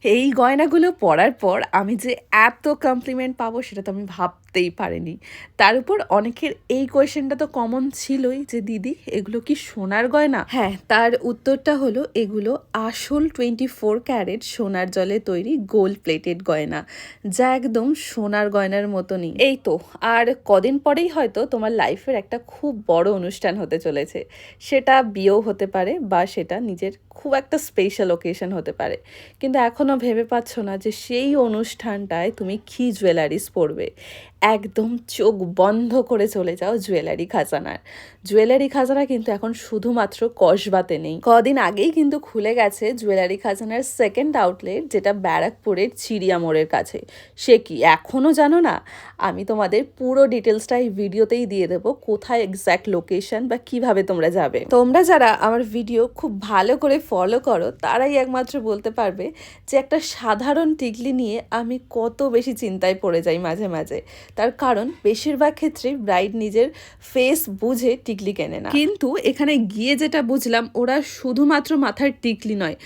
এই গয়নাগুলো পরার পর আমি যে এত কমপ্লিমেন্ট পাবো সেটা তো আমি ভাবতেই পারিনি। তার উপর অনেকের এই কোয়েশ্চেনটা তো কমন ছিলই যে, "দিদি এগুলো কি সোনার গয়না?" হ্যাঁ, তার উত্তরটা হলো এগুলো আসল 24 ক্যারেট সোনার জলে তৈরি গোল্ড প্লেটেড গয়না, যা একদম সোনার গয়নার মতনই। এই তো আর কদিন পরেই হয়তো তোমার লাইফের একটা খুব বড় অনুষ্ঠান হতে চলেছে। সেটা বিয়েও হতে পারে বা সেটা নিজের খুব একটা স্পেশাল ওকেশন হতে পারে। কিন্তু এখনও ভেবে পাচ্ছ না যে সেই অনুষ্ঠানটায় তুমি কী জুয়েলারিস পরবে। একদম চোখ বন্ধ করে চলে যাও জুয়েলারি খাজানার। জুয়েলারি খাজানা কিন্তু এখন শুধুমাত্র কসবাতে নেই, কদিন আগেই কিন্তু খুলে গেছে জুয়েলারি খাজানার সেকেন্ড আউটলেট, যেটা ব্যারাকপুরের চিড়িয়া মোড়ের কাছে। সে কি এখনও জানো না? আমি তোমাদের পুরো ডিটেলসটা এই ভিডিওতেই দিয়ে দেবো, কোথায় এক্স্যাক্ট লোকেশন বা কিভাবে তোমরা যাবে। তোমরা যারা আমার ভিডিও খুব ভালো করে ফলো করো তারাই একমাত্র বলতে পারবে যে একটা সাধারণ টিকলি নিয়ে আমি কত বেশি চিন্তায় পড়ে যাই মাঝে মাঝে। তার কারণ বেশিরভাগ ক্ষেত্রে ব্রাইড নিজের ফেস বুঝে টিকলি কেনে না, কিন্তু এখানে গিয়ে যেটা বুঝলাম ওরা শুধুমাত্র মাথার টিকলি নয়,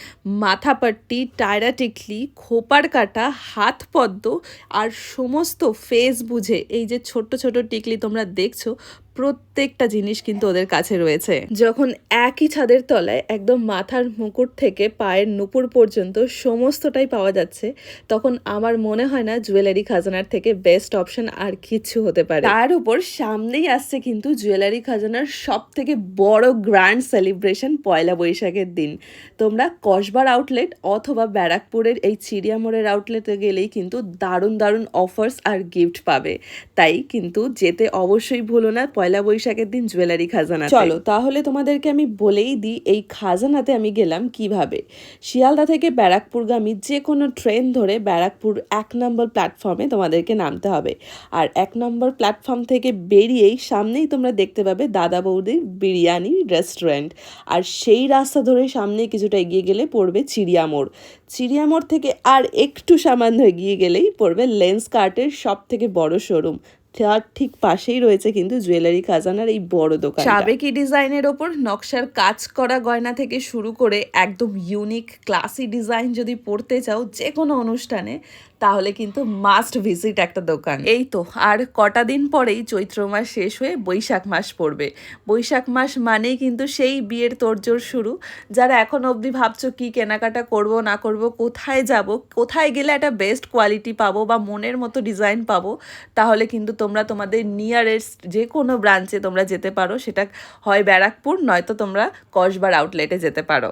মাথাপাট্টি, টায়রা টিকলি, খোপার কাটা, হাত পদ্ম আর সমস্ত ফেস বুঝে এই যে ছোট্ট ছোট টিকলি তোমরা দেখছো, প্রত্যেকটা জিনিস কিন্তু ওদের কাছে রয়েছে। যখন একই ছাদের তলায় একদম মাথার মুকুট থেকে পায়ের নুপুর পর্যন্ত সমস্তটাই পাওয়া যাচ্ছে, তখন আমার মনে হয় না জুয়েলারি খাজানার থেকে বেস্ট অপশন আর কিছু হতে পারে। তার উপর সামনেই আসছে কিন্তু জুয়েলারি খাজানার সব থেকে বড় গ্র্যান্ড সেলিব্রেশন, পয়লা বৈশাখের দিন। তোমরা কসবার আউটলেট অথবা ব্যারাকপুরের এই চিড়িয়া মোড়ের আউটলেটে গেলেই কিন্তু দারুণ দারুণ অফার্স আর গিফট পাবে। তাই কিন্তু যেতে অবশ্যই ভুলো না পয়লা বৈশাখের দিন জুয়েলারি খাজানা। চলো তাহলে তোমাদেরকে আমি বলেই দিই এই খাজানাতে আমি গেলাম কিভাবে। শিয়ালদা থেকে ব্যারাকপুরগামী যে কোনো ট্রেন ধরে ব্যারাকপুর 1 নম্বর প্ল্যাটফর্মে তোমাদেরকে নামতে হবে। আর 1 নম্বর প্ল্যাটফর্ম থেকে বেরিয়েই সামনেই তোমরা দেখতে পাবে দাদা বৌদির বিরিয়ানি রেস্টুরেন্ট। আর সেই রাস্তা ধরে সামনে কিছুটা এগিয়ে গেলে পড়বে চিড়িয়া মোড়। চিড়িয়া মোড় থেকে আর একটু সামান্য এগিয়ে গেলেই পড়বে লেন্স কার্টের সব থেকে বড় শোরুম। তার ঠিক পাশেই রয়েছে কিন্তু জুয়েলারি খাজানার এই বড় দোকান। সাবেকি ডিজাইনের ওপর নকশার কাজ করা গয়না থেকে শুরু করে একদম ইউনিক ক্লাসি ডিজাইন যদি পড়তে চাও যে কোনো অনুষ্ঠানে, তাহলে কিন্তু মাস্ট ভিজিট একটা দোকান। এই তো আর কটা দিন পরেই চৈত্র মাস শেষ হয়ে বৈশাখ মাস পড়বে। বৈশাখ মাস মানেই কিন্তু সেই বিয়ের তোড়জোড় শুরু। যারা এখন অবধি ভাবছো কি কেনাকাটা করব না করব, কোথায় যাব, কোথায় গেলে একটা বেস্ট কোয়ালিটি পাবো বা মনের মতো ডিজাইন পাবো, তাহলে কিন্তু তোমরা তোমাদের নিয়ারেস্ট যে কোনো ব্রাঞ্চে তোমরা যেতে পারো। সেটা হয় ব্যারাকপুর, নয়তো তোমরা কসবার আউটলেটে যেতে পারো।